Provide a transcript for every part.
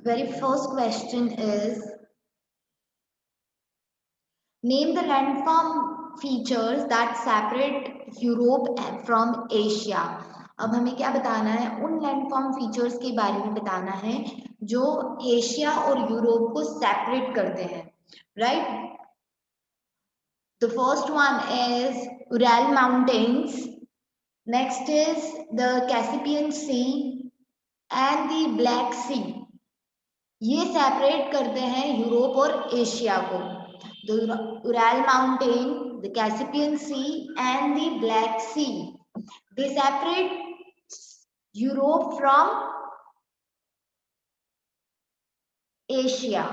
very first question is, name the landform features that separate Europe from Asia. अब हमें क्या बताना है, उन लैंडफॉर्म फीचर्स के बारे में बताना है जो एशिया और यूरोप को सेपरेट करते हैं, right? The first one is Ural mountains, next is the Caspian sea and the black sea. ये सेपरेट करते हैं यूरोप और एशिया को। The Ural mountain, the Caspian sea and the black sea, they separate Europe from Asia.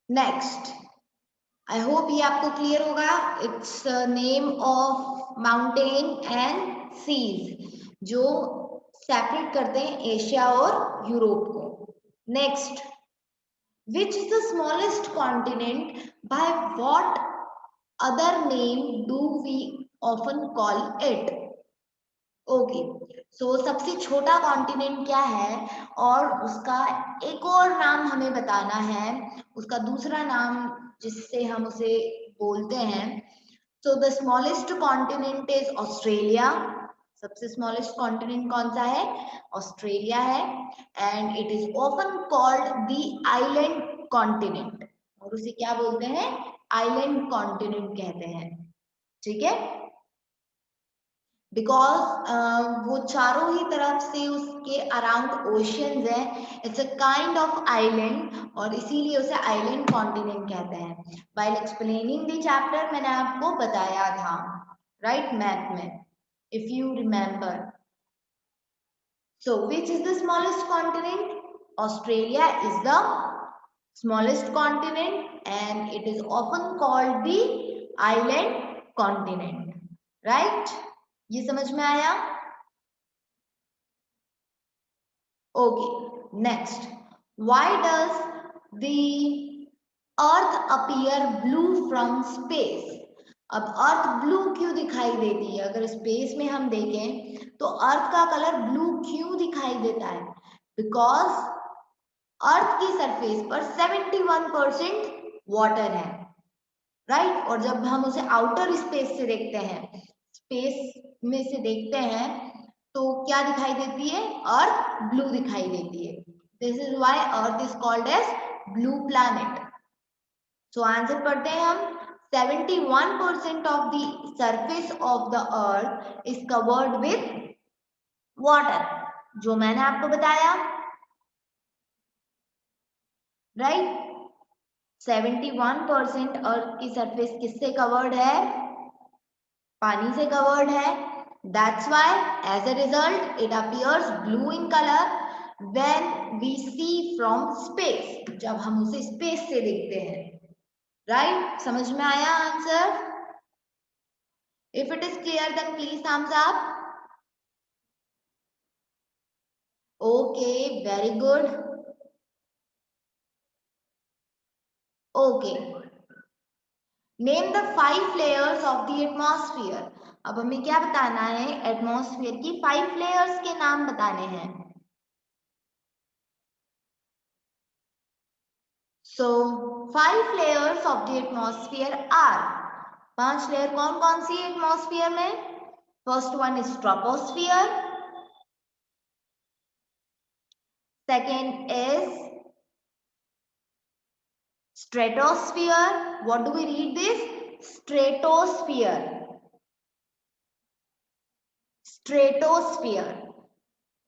Next, I hope ये आपको clear होगा। It's name of mountain and seas जो separate करते हैं एशिया और यूरोप को। Next, which is the smallest continent? By what other name do we often call it? Okay, so सबसे छोटा कॉन्टिनेंट क्या है और उसका एक और नाम हमें बताना है, उसका दूसरा नाम जिससे हम उसे बोलते हैं। So the smallest continent is Australia. सबसे स्मॉलेस्ट कॉन्टिनेंट कौन सा है? ऑस्ट्रेलिया है। And it is often called the island continent, और उसे क्या बोलते हैं? आइलैंड कॉन्टिनेंट कहते हैं, ठीक है? बिकॉज वो चारों ही तरफ से उसके अराउंड ओशियंस हैं, it's a kind of island, और इसीलिए उसे आइलैंड कॉन्टिनेंट कहते हैं। व्हाइल एक्सप्लेनिंग द चैप्टर मैंने आपको बताया था, राइट, मैथ में, if you remember. So which is the smallest continent? Australia is the smallest continent and it is often called the island continent, right? ये समझ में आया? Okay, next, why does the earth appear blue from space? अब अर्थ blue क्यों दिखाई देती है? अगर स्पेस में हम देखें तो अर्थ का कलर ब्लू क्यों दिखाई देता है? बिकॉज अर्थ की सरफेस पर 71% वाटर है, राइट? और जब हम उसे आउटर स्पेस से देखते हैं, स्पेस में से देखते हैं, तो क्या दिखाई देती है? अर्थ ब्लू दिखाई देती है। This is why earth is called as blue planet. So answer पढ़ते हैं हम। 71% of the surface of the earth is covered with water, जो मैंने आपको बताया, राइट? 71% अर्थ की सरफेस किससे कवर्ड है? पानी से कवर्ड है। That's why as a result it appears blue in color when we see from space, जब हम उसे स्पेस से देखते हैं, राइट? समझ में आया answer? If it is clear then please thumbs up. Okay, very good. Okay, name the 5 layers of the atmosphere. अब हमें क्या बताना है? एटमॉस्फेयर की 5 लेयर्स के नाम बताने हैं। So 5 layers of the atmosphere are, 5 layer कौन कौन सी है एटमॉस्फेयर में? First one is troposphere, second is stratosphere. What do we read this? Stratosphere, stratosphere.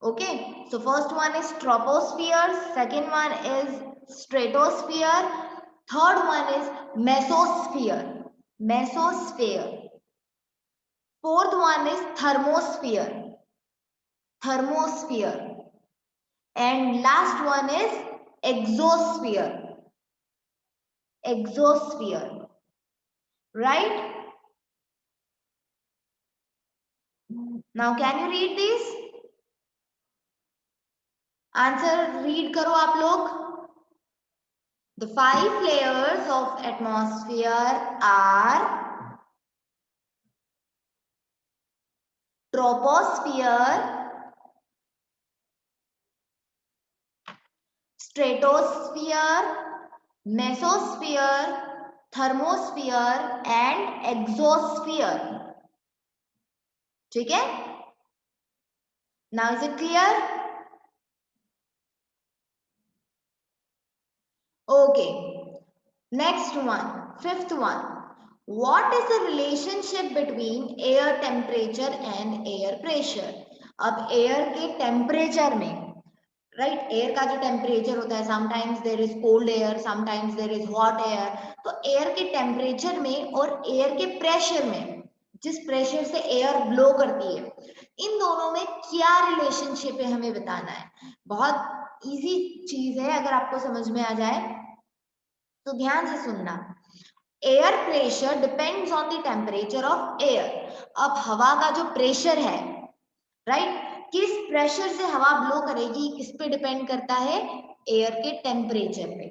Okay, so first one is troposphere, second one is stratosphere, third one is mesosphere, mesosphere, fourth one is thermosphere, thermosphere, and last one is exosphere, exosphere, right? Now can you read this? Answer read करो आप लोग. The 5 layers of atmosphere are troposphere, stratosphere, mesosphere, thermosphere and exosphere. ठीक है, now is it clear? Okay, next one, fifth one, what is the relationship between air temperature and air pressure? अब air के temperature में, right, air का जो temperature होता है, sometimes there is cold air, sometimes there is hot air, तो air के temperature में और एयर के प्रेशर में, जिस प्रेशर से एयर ब्लो करती है, इन दोनों में क्या रिलेशनशिप है हमें बताना है। बहुत इजी चीज है, अगर आपको समझ में आ जाए तो ध्यान से सुनना। Air pressure depends on the temperature of air. अब हवा का जो प्रेशर है, राइट, किस प्रेशर से हवा ब्लो करेगी, किस पे डिपेंड करता है? एयर के टेम्परेचर पे,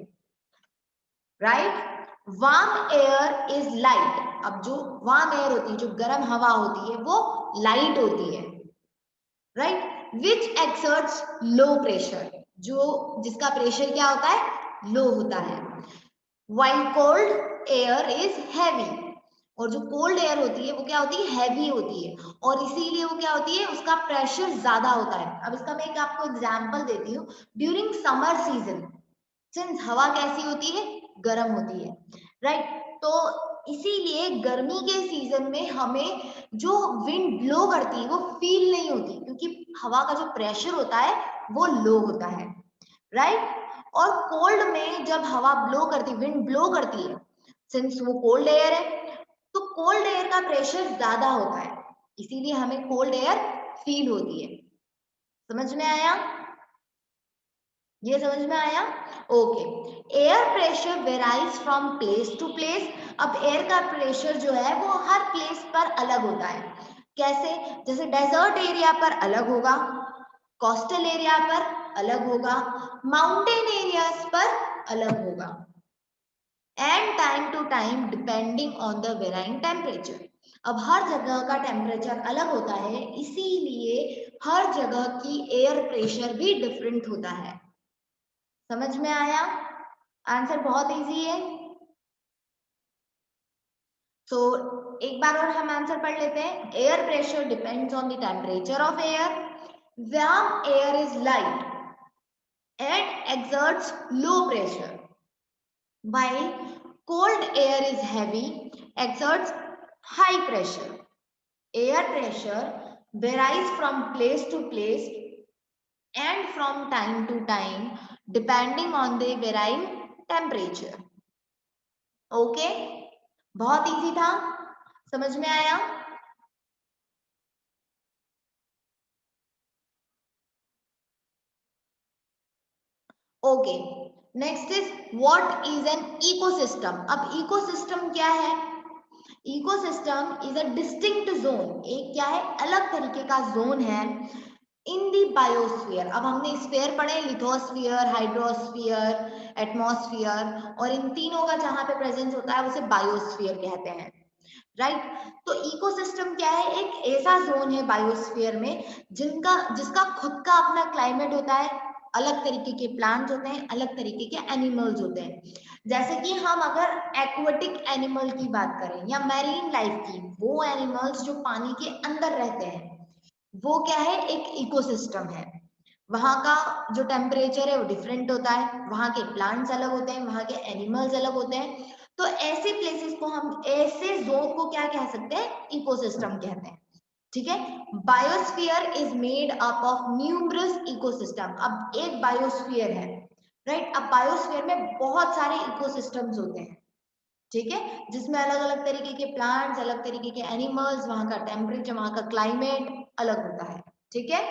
right. Warm air is light. अब जो वार्म एयर होती है, जो गर्म हवा होती है, वो लाइट होती है, राइट, विच एक्सर्ट्स लो प्रेशर, जो जिसका प्रेशर क्या होता है? लो होता है। while cold air is heavy, और जो कोल्ड एयर होती है वो क्या होती है? हैवी होती है, और इसीलिए वो क्या होती है? उसका प्रेशर ज्यादा होता है। अब इसका मैं एक आपको एग्जांपल देती हूँ। ड्यूरिंग समर सीजन, सिंस हवा कैसी होती है? गर्म होती है, राइट, तो इसीलिए गर्मी के सीजन में हमें जो विंड ब्लो करती है वो फील नहीं होती, क्योंकि हवा का जो प्रेशर होता है वो लो होता है, राइट। और कोल्ड में जब हवा ब्लो करती, विंड ब्लो करती है, सिंस वो कोल्ड एयर है, तो कोल्ड एयर का प्रेशर ज्यादा होता है, इसीलिए हमें कोल्ड एयर फील होती है। समझ में आया? ये समझ में आया? Okay. Air pressure varies from place to place. अब एयर का प्रेशर जो है वो हर प्लेस पर अलग होता है। कैसे? जैसे डेजर्ट एरिया पर अलग होगा, कोस्टल एरिया पर अलग होगा, माउंटेन एरियाज पर अलग होगा, and time to time depending on the varying temperature. अब हर जगह का टेम्परेचर अलग होता है, इसीलिए हर जगह की एयर प्रेशर भी डिफरेंट होता है। समझ में आया? आंसर बहुत इजी है। तो एक बार और हम आंसर पढ़ लेते हैं। Air pressure depends on the temperature of air. Warm air is light and exerts low pressure, while cold air is heavy, exerts high pressure. Air pressure varies from place to place and from time to time depending on the varying temperature. Okay, बहुत easy था, समझ में आया? Okay, next is what is an ecosystem. अब ecosystem क्या है? Ecosystem is a distinct zone, एक क्या है? अलग तरीके का जोन है इन दी बायोस्फीयर। अब हमने स्फीयर पढ़े, लिथोस्फीयर, हाइड्रोस्फीयर, एटमॉस्फेयर, और इन तीनों का जहां पे प्रेजेंस होता है उसे बायोस्फीयर कहते हैं, राइट। तो इकोसिस्टम क्या है? एक ऐसा जोन है बायोस्फीयर में जिसका खुद का अपना क्लाइमेट होता है, अलग तरीके के प्लांट्स होते हैं, अलग तरीके के एनिमल्स होते हैं। जैसे कि हम अगर एक्वेटिक एनिमल की बात करें या मैरीन लाइफ की, वो एनिमल्स जो पानी के अंदर रहते हैं, वो क्या है? एक इकोसिस्टम है। वहां का जो टेम्परेचर है वो डिफरेंट होता है, वहां के प्लांट्स अलग होते हैं, वहां के एनिमल्स अलग होते हैं। तो ऐसे प्लेसेस को हम, ऐसे जोन को क्या कह सकते हैं? इकोसिस्टम कहते हैं, ठीक है। Biosphere is made up of numerous ecosystem. अब एक बायोस्फीयर है, राइट। अब बायोस्फीयर में बहुत सारे इकोसिस्टम्स होते हैं, ठीक है, जिसमें अलग अलग तरीके के प्लांट्स, अलग तरीके के एनिमल्स, वहां का टेम्परेचर, वहां का क्लाइमेट अलग होता है, ठीक है।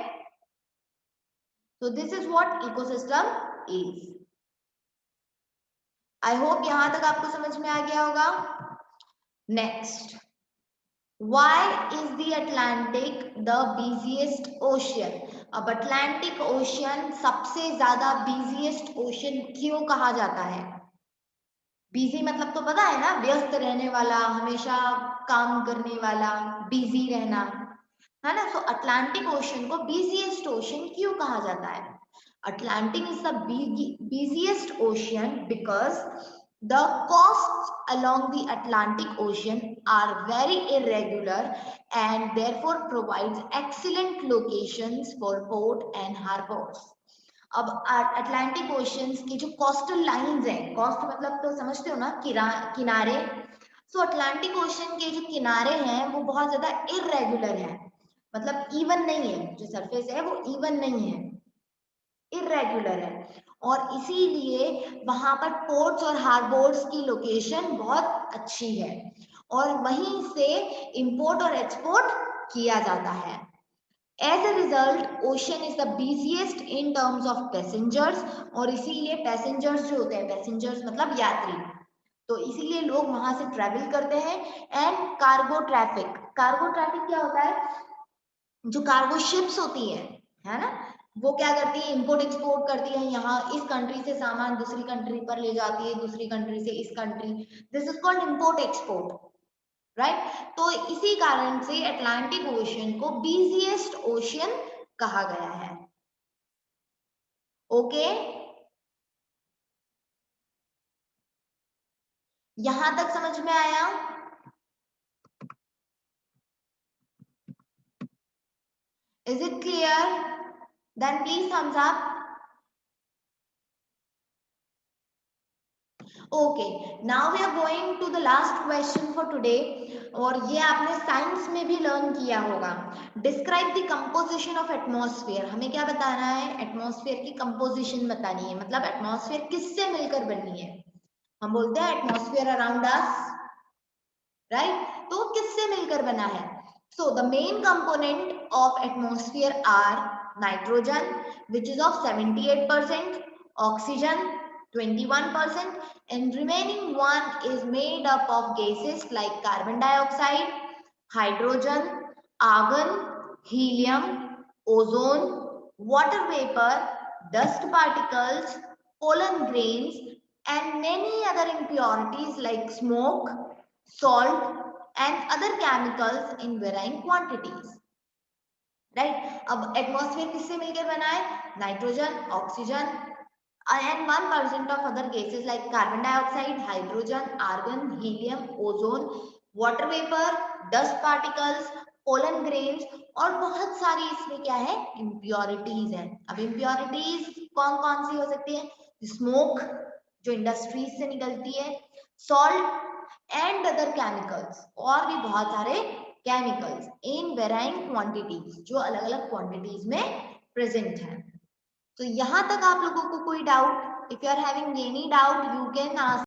तो this is what ecosystem is. I hope यहां तक आपको समझ में आ गया होगा। Next, why is the Atlantic the busiest ocean? अब अटलांटिक ओशियन सबसे ज्यादा बिजिएस्ट ओशियन क्यों कहा जाता है? बिजी मतलब तो पता है ना, व्यस्त रहने वाला, हमेशा काम करने वाला, बिजी रहना, है ना। तो अटलांटिक ओशन को बिजीएस्ट ओशन क्यों कहा जाता है? Atlantic is the busiest ocean because the coasts along the Atlantic Ocean are very irregular and therefore provides excellent locations for port and harbors. अब अटलांटिक ओशियंस की जो कोस्टल लाइंस हैं, coast मतलब तो समझते हो ना, किनारे। सो अटलांटिक ओशियन के जो किनारे हैं वो बहुत ज्यादा इरेगुलर है, मतलब इवन नहीं है, जो सरफेस है वो इवन नहीं है, इरेगुलर है। और इसीलिए वहां पर पोर्ट्स और हार्बर्स की लोकेशन बहुत अच्छी है और वहीं से इंपोर्ट और एक्सपोर्ट किया जाता है। As a result ocean is the busiest in terms of passengers, और इसीलिए पैसेंजर्स जो होते हैं, पैसेंजर्स मतलब यात्री, तो इसीलिए लोग वहां से ट्रेवल करते हैं। And cargo traffic, cargo traffic क्या होता है, जो कार्गो शिप्स होती है ना, वो क्या करती है, इंपोर्ट एक्सपोर्ट करती है, यहाँ इस कंट्री से सामान दूसरी कंट्री पर ले जाती है, दूसरी कंट्री से इस country, this is called import export, right. तो इसी कारण से अटलांटिक ओशियन को बिजिएस्ट ओशियन कहा गया है। ओके, यहां तक समझ में आया? Is it clear? Then please thumbs up. Okay, now we are going to the last question for today, और ये आपने साइंस में भी लर्न किया होगा। Describe the composition of atmosphere. हमें क्या बताना है, एटमॉस्फेयर की कंपोजिशन बतानी है, मतलब एटमॉस्फेयर किससे मिलकर बनी है। हम बोलते हैं एटमॉस्फेयर अराउंड अस, राइट, तो किससे मिलकर बना है। So the main component of atmosphere are nitrogen which is of 78%, oxygen 21%, and remaining one is made up of gases like carbon dioxide, hydrogen, argon, helium, ozone, water vapor, dust particles, pollen grains, and many other impurities like smoke, salt, and other chemicals in varying quantities. Right, अब atmosphere किससे मिलकर बना है, nitrogen, oxygen and 1% of other gases like carbon dioxide, hydrogen, argon, helium, ozone, water vapor, dust particles, pollen grains, और बहुत सारी इसमें क्या है, impurities है। अब impurities कौन कौन सी हो सकती है, स्मोक जो इंडस्ट्रीज से निकलती है, सॉल्ट एंड अदर केमिकल्स, और भी बहुत सारे केमिकल्स इन वेराइंग क्वांटिटीज, जो अलग अलग क्वांटिटीज में प्रेजेंट है। तो यहां तक आप लोगों को कोई doubt, if you are having any doubt you can ask.